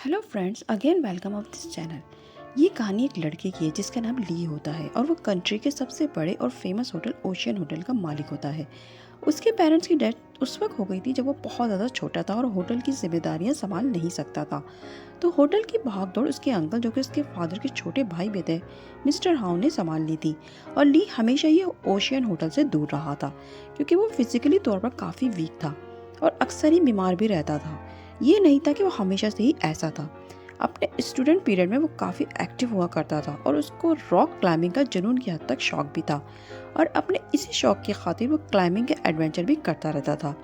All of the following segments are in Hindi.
Hello friends, again welcome of this channel. ये कहानी एक लड़के की है जिसका नाम ली होता है और वो कंट्री के सबसे बड़े और फेमस होटल ओशियन होटल का मालिक होता है। उसके पेरेंट्स की डेथ उस वक्त हो गई थी जब वो बहुत ज़्यादा छोटा था और होटल की जिम्मेदारियां संभाल नहीं सकता था। तो होटल की भागदौड़ उसके अंकल, जो कि उसके फादर के छोटे भाई भी थे, मिस्टर हाउ ने संभाल ली थी। और ली हमेशा ये ओशियन होटल से दूर रहा था क्योंकि वो फिजिकली तौर पर काफ़ी वीक था और अक्सर ही बीमार भी रहता था। ये नहीं था कि वो हमेशा से ही ऐसा था। अपने स्टूडेंट पीरियड में वो काफ़ी एक्टिव हुआ करता था और उसको रॉक क्लाइंबिंग का जुनून की हद तक शौक भी था। और अपने इसी शौक की खातिर वो क्लाइंबिंग के एडवेंचर भी करता रहता था।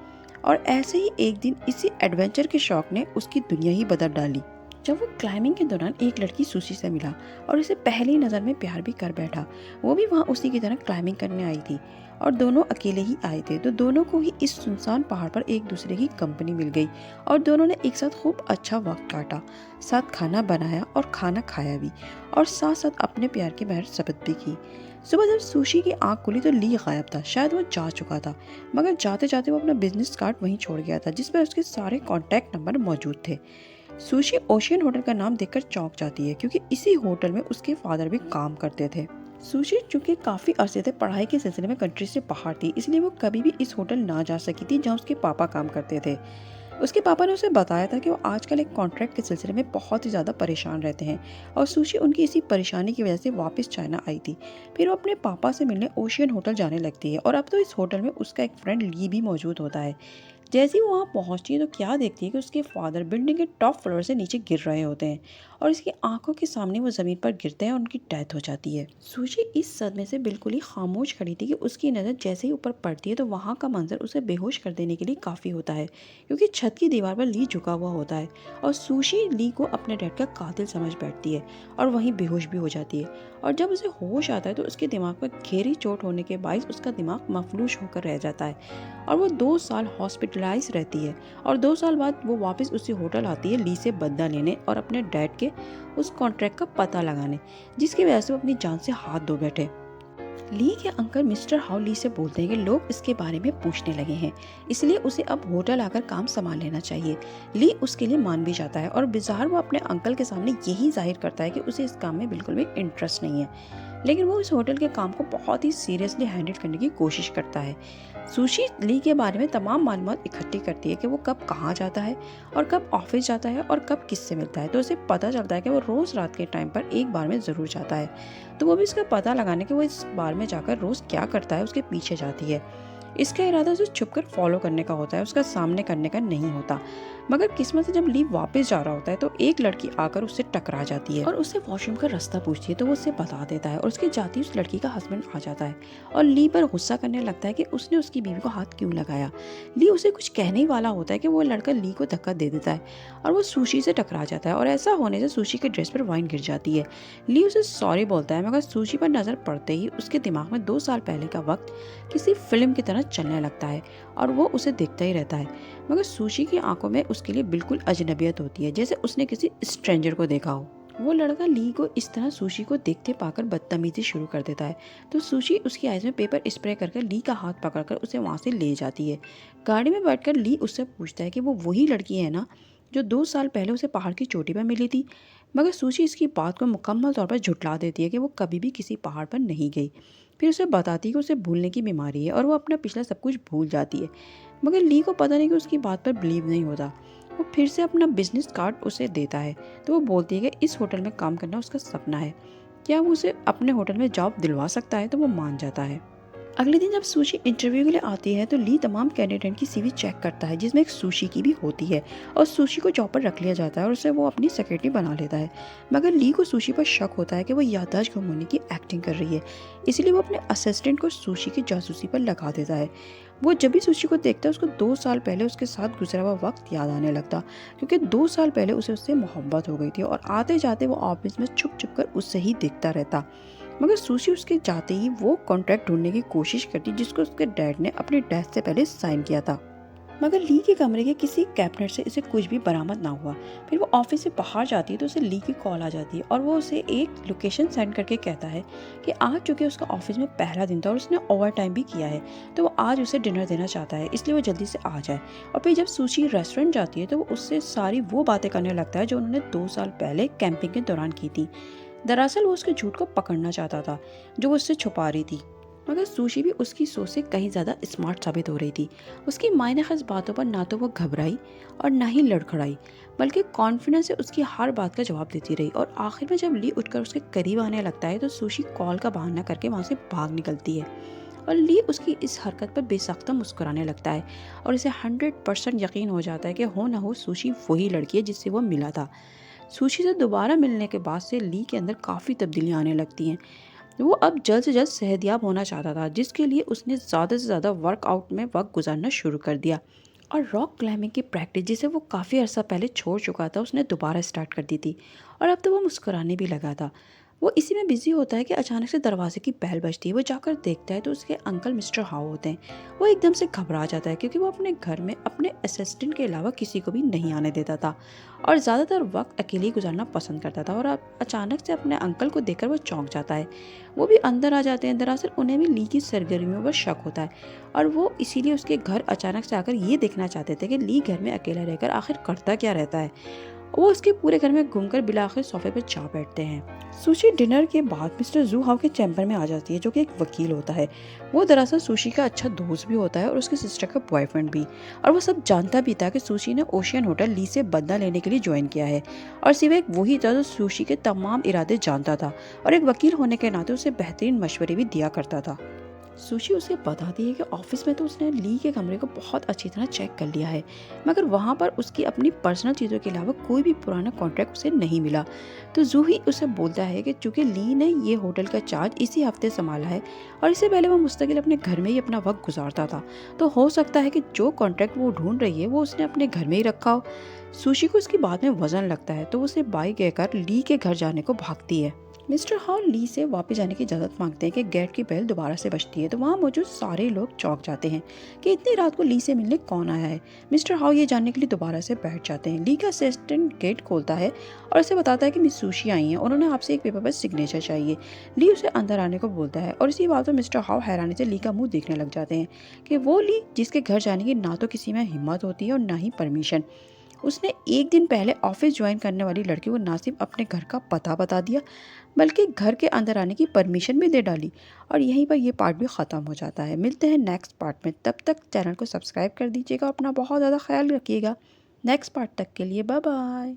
और ऐसे ही एक दिन इसी एडवेंचर के शौक ने उसकी दुनिया ही बदल डाली। जब वो क्लाइंबिंग के दौरान एक लड़की सुशी से मिला और उसे पहली नज़र में प्यार भी कर बैठा। वो भी वहाँ उसी की तरह क्लाइंबिंग करने आई थी और दोनों अकेले ही आए थे, तो दोनों को ही इस सुनसान पहाड़ पर एक दूसरे की कंपनी मिल गई और दोनों ने एक साथ खूब अच्छा वक्त काटा। साथ खाना बनाया और खाना खाया भी, और साथ साथ अपने प्यार की बहर शपथ भी की। सुबह जब सुशी की आंख खुली तो ली गायब था। शायद वो जा चुका था, मगर जाते जाते वो अपना बिजनेस कार्ड वहीं छोड़ गया था जिस पर उसके सारे कॉन्टैक्ट नंबर मौजूद थे। सुशी ओशियन होटल का नाम देखकर चौंक जाती है क्योंकि इसी होटल में उसके फादर भी काम करते थे। सुशी चूंकि काफी अरसे से पढ़ाई के सिलसिले में कंट्री से बाहर थी, इसलिए वो कभी भी इस होटल ना जा सकी थी जहाँ उसके पापा काम करते थे। उसके पापा ने उसे बताया था कि वो आजकल एक कॉन्ट्रैक्ट के सिलसिले में बहुत ही ज़्यादा परेशान रहते हैं और सुशी उनकी इसी परेशानी की वजह से वापस चाइना आई थी। फिर वो अपने पापा से मिलने ओशियन होटल जाने लगती है और अब तो इस होटल में उसका एक फ्रेंड ली भी मौजूद होता है। जैसे ही वो वहाँ पहुँचती है तो क्या देखती है कि उसके फादर बिल्डिंग के टॉप फ्लोर से नीचे गिर रहे होते हैं और इसकी आंखों के सामने वो ज़मीन पर गिरते हैं और उनकी डेथ हो जाती है। सूची इस सदमे से बिल्कुल ही खामोश खड़ी थी कि उसकी नज़र जैसे ही ऊपर पड़ती है तो वहाँ का मंजर उसे बेहोश कर देने के लिए काफ़ी होता है, क्योंकि छत की दीवार पर ली झुका हुआ होता है और सुशी ली को अपने डैड का कातिल समझ बैठती है और वहीं बेहोश भी हो जाती है। और जब उसे होश आता है तो उसके दिमाग पर गहरी चोट होने के बायस उसका दिमाग मफलूज होकर रह जाता है और वो 2 साल हॉस्पिटलाइज रहती है। और 2 साल बाद वो वापस उसी होटल आती है ली से बदला लेने और अपने डैड के उस कॉन्ट्रैक्ट का पता लगाने जिसकी वजह से वो अपनी जान से हाथ धो बैठे। ली के अंकल मिस्टर हाउ ली से बोलते हैं कि लोग इसके बारे में पूछने लगे हैं, इसलिए उसे अब होटल आकर काम संभाल लेना चाहिए। ली उसके लिए मान भी जाता है और बिजार वो अपने अंकल के सामने यही जाहिर करता है कि उसे इस काम में बिल्कुल भी इंटरेस्ट नहीं है, लेकिन वो इस होटल के काम को बहुत ही सीरियसली हैंडल करने की कोशिश करता है। सुशी ली के बारे में तमाम मालूमात इकट्ठी करती है कि वो कब कहाँ जाता है और कब ऑफिस जाता है और कब किससे मिलता है, तो उसे पता चलता है कि वो रोज़ रात के टाइम पर एक बार में ज़रूर जाता है। तो वो भी इसका पता लगाने के वो इस बार में जाकर रोज़ क्या करता है उसके पीछे जाती है। इसका इरादा उसे छुपकर फॉलो करने का होता है, उसका सामने करने का नहीं होता। मगर किस्मत से जब ली वापस जा रहा होता है तो एक लड़की आकर उससे टकरा जाती है और उससे वॉशरूम का रास्ता पूछती है, तो वो उसे बता देता है और उसके जाती उस लड़की का हस्बैंड आ जाता है और ली पर गुस्सा करने लगता है कि उसने उसकी बीवी को हाथ क्यों लगाया। ली उसे कुछ कहने ही वाला होता है कि वो लड़का ली को धक्का दे देता है और वो सुशी से टकरा जाता है और ऐसा होने से सुशी के ड्रेस पर वाइन गिर जाती है। ली उसे सॉरी बोलता है, मगर सुशी पर नजर पड़ते ही उसके दिमाग में 2 साल पहले का वक्त किसी फिल्म की तरह चलने लगता है और वो उसे देखता ही रहता है। मगर सुशी की आंखों में उसके लिए बिल्कुल अजनबियत होती है, जैसे उसने किसी स्ट्रेंजर को देखा हो। वो लड़का ली को इस तरह सुशी को देखते पाकर बदतमीजी शुरू कर देता है, तो सुशी उसकी आइज में पेपर स्प्रे कर ली का हाथ पकड़कर उसे वहाँ से ले जाती है। गाड़ी में बैठकर ली उससे पूछता है कि वो वही लड़की है ना जो 2 साल पहले उसे पहाड़ की चोटी पर मिली थी। मगर सुशी इसकी बात को मुकम्मल तौर पर झुटला देती है कि वो कभी भी किसी पहाड़ पर नहीं गई। फिर उसे बताती है कि उसे भूलने की बीमारी है और वो अपना पिछला सब कुछ भूल जाती है। मगर ली को पता नहीं कि उसकी बात पर बिलीव नहीं होता। वो फिर से अपना बिजनेस कार्ड उसे देता है, तो वो बोलती है कि इस होटल में काम करना उसका सपना है, क्या वो उसे अपने होटल में जॉब दिलवा सकता है, तो वो मान जाता है। अगले दिन जब सुशी इंटरव्यू के लिए आती है तो ली तमाम कैंडिडेट की सीवी चेक करता है जिसमें एक सुशी की भी होती है और सुशी को जॉब पर रख लिया जाता है और उसे वो अपनी सेक्रेटरी बना लेता है। मगर ली को सुशी पर शक होता है कि वो याददाश्त गुम होने की एक्टिंग कर रही है, इसलिए वो अपने असिस्टेंट को सुशी की जासूसी पर लगा देता है। वो जब भी सुशी को देखता है उसको 2 साल पहले उसके साथ गुजरा हुआ वक्त याद आने लगता, क्योंकि 2 साल पहले उसे उससे मोहब्बत हो गई थी और आते जाते वो ऑफिस में छुप छुप कर उससे ही देखता रहता। मगर सुशी उसके जाते ही वो कॉन्ट्रैक्ट ढूंढने की कोशिश करती जिसको उसके डैड ने अपने डेथ से पहले साइन किया था। मगर ली के कमरे के किसी कैबिनेट से इसे कुछ भी बरामद ना हुआ। फिर वो ऑफिस से बाहर जाती है तो उसे ली की कॉल आ जाती है और वो उसे एक लोकेशन सेंड करके कहता है कि आज चूँकि उसका ऑफिस में पहला दिन था और उसने ओवर टाइम भी किया है, तो वो आज उसे डिनर देना चाहता है, इसलिए वो जल्दी से आ जाए। और फिर जब सुशी रेस्टोरेंट जाती है तो वो उससे सारी वो बातें करने लगता है जो उन्होंने 2 साल पहले कैंपिंग के दौरान की थी। दरअसल वो उसके झूठ को पकड़ना चाहता था जो वो उससे छुपा रही थी। मगर सुशी भी उसकी सोच से कहीं ज़्यादा स्मार्ट साबित हो रही थी। उसकी मायने खास बातों पर ना तो वो घबराई और ना ही लड़खड़ाई, बल्कि कॉन्फिडेंस से उसकी हर बात का जवाब देती रही। और आखिर में जब ली उठकर उसके करीब आने लगता है तो सुशी कॉल का बहाना करके वहाँ से भाग निकलती है। और ली उसकी इस हरकत पर बेसख्ता मुस्कुराने लगता है और इसे 100% यकीन हो जाता है कि हो ना हो सुशी वही लड़की है जिससे वो मिला था। सुशी से दोबारा मिलने के बाद से ली के अंदर काफ़ी तब्दीलियाँ आने लगती हैं। वो अब जल्द से जल्द सेहतयाब होना चाहता था, जिसके लिए उसने ज़्यादा से ज़्यादा वर्कआउट में वक्त गुजारना शुरू कर दिया। और रॉक क्लाइंबिंग की प्रैक्टिस जिसे वो काफ़ी अर्सा पहले छोड़ चुका था उसने दोबारा स्टार्ट कर दी थी। और अब तो वो मुस्कुराने भी लगा था। वो इसी में बिजी होता है कि अचानक से दरवाजे की बेल बजती है। वो जाकर देखता है तो उसके अंकल मिस्टर हाउ होते हैं। वो एकदम से घबरा जाता है क्योंकि वो अपने घर में अपने असिस्टेंट के अलावा किसी को भी नहीं आने देता था और ज़्यादातर वक्त अकेले ही गुजारना पसंद करता था। और अब अचानक से अपने अंकल को देखकर वो चौंक जाता है। वो भी अंदर आ जाते हैं। दरअसल उन्हें भी ली की सरगर्मियों पर शक होता है और वो इसीलिए उसके घर अचानक से आकर ये देखना चाहते थे कि ली घर में अकेला रहकर आखिर करता क्या रहता है। वो उसके पूरे घर में घूमकर बिलाखिर सोफे पर जा बैठते हैं। सुशी डिनर के बाद मिस्टर जू हाउ के चैम्बर में आ जाती है जो कि एक वकील होता है। वो दरअसल सुशी का अच्छा दोस्त भी होता है और उसकी सिस्टर का बॉयफ्रेंड भी। और वो सब जानता भी था कि सुशी ने ओशियन होटल ली से बदला लेने के लिए ज्वाइन किया है। और सिर्फ एक वही था जो सुशी के तमाम इरादे जानता था और एक वकील होने के नाते उसे बेहतरीन मशवरे भी दिया करता था। सुशी उसे बताती है कि ऑफिस में तो उसने ली के कमरे को बहुत अच्छी तरह चेक कर लिया है, मगर वहाँ पर उसकी अपनी पर्सनल चीज़ों के अलावा कोई भी पुराना कॉन्ट्रैक्ट उसे नहीं मिला। तो जूही उसे बोलता है कि चूंकि ली ने ये होटल का चार्ज इसी हफ्ते संभाला है और इससे पहले वो मुस्तकिल अपने घर में ही अपना वक्त गुजारता था, तो हो सकता है कि जो कॉन्ट्रैक्ट वो ढूंढ रही है वो उसने अपने घर में ही रखा हो। सुशी को इसकी बात में वजन लगता है तो वो उसे बाई कहकर ली के घर जाने को भागती है। मिस्टर हॉल ली से वापस जाने की इजाज़त मांगते हैं कि गेट की बेल दोबारा से बजती है तो वहाँ मौजूद सारे लोग चौंक जाते हैं कि इतनी रात को ली से मिलने कौन आया है। मिस्टर हाउ ये जानने के लिए दोबारा से बैठ जाते हैं। ली का असिस्टेंट गेट खोलता है और उसे बताता है कि मिस सुशी आई हैं, उन्होंने आपसे एक पेपर पर सिग्नेचर चाहिए। ली उसे अंदर आने को बोलता है और इसी बात पर मिस्टर हाउ हैरानी से ली का मुँह देखने लग जाते हैं कि वो ली जिसके घर जाने की ना तो किसी में हिम्मत होती है और ना ही परमिशन। उसने एक दिन पहले ऑफिस ज्वाइन करने वाली लड़की को ना सिर्फ अपने घर का पता बता दिया बल्कि घर के अंदर आने की परमिशन भी दे डाली। और यहीं पर ये पार्ट भी ख़त्म हो जाता है। मिलते हैं नेक्स्ट पार्ट में, तब तक चैनल को सब्सक्राइब कर दीजिएगा, अपना बहुत ज़्यादा ख्याल रखिएगा। नेक्स्ट पार्ट तक के लिए बाय बाय।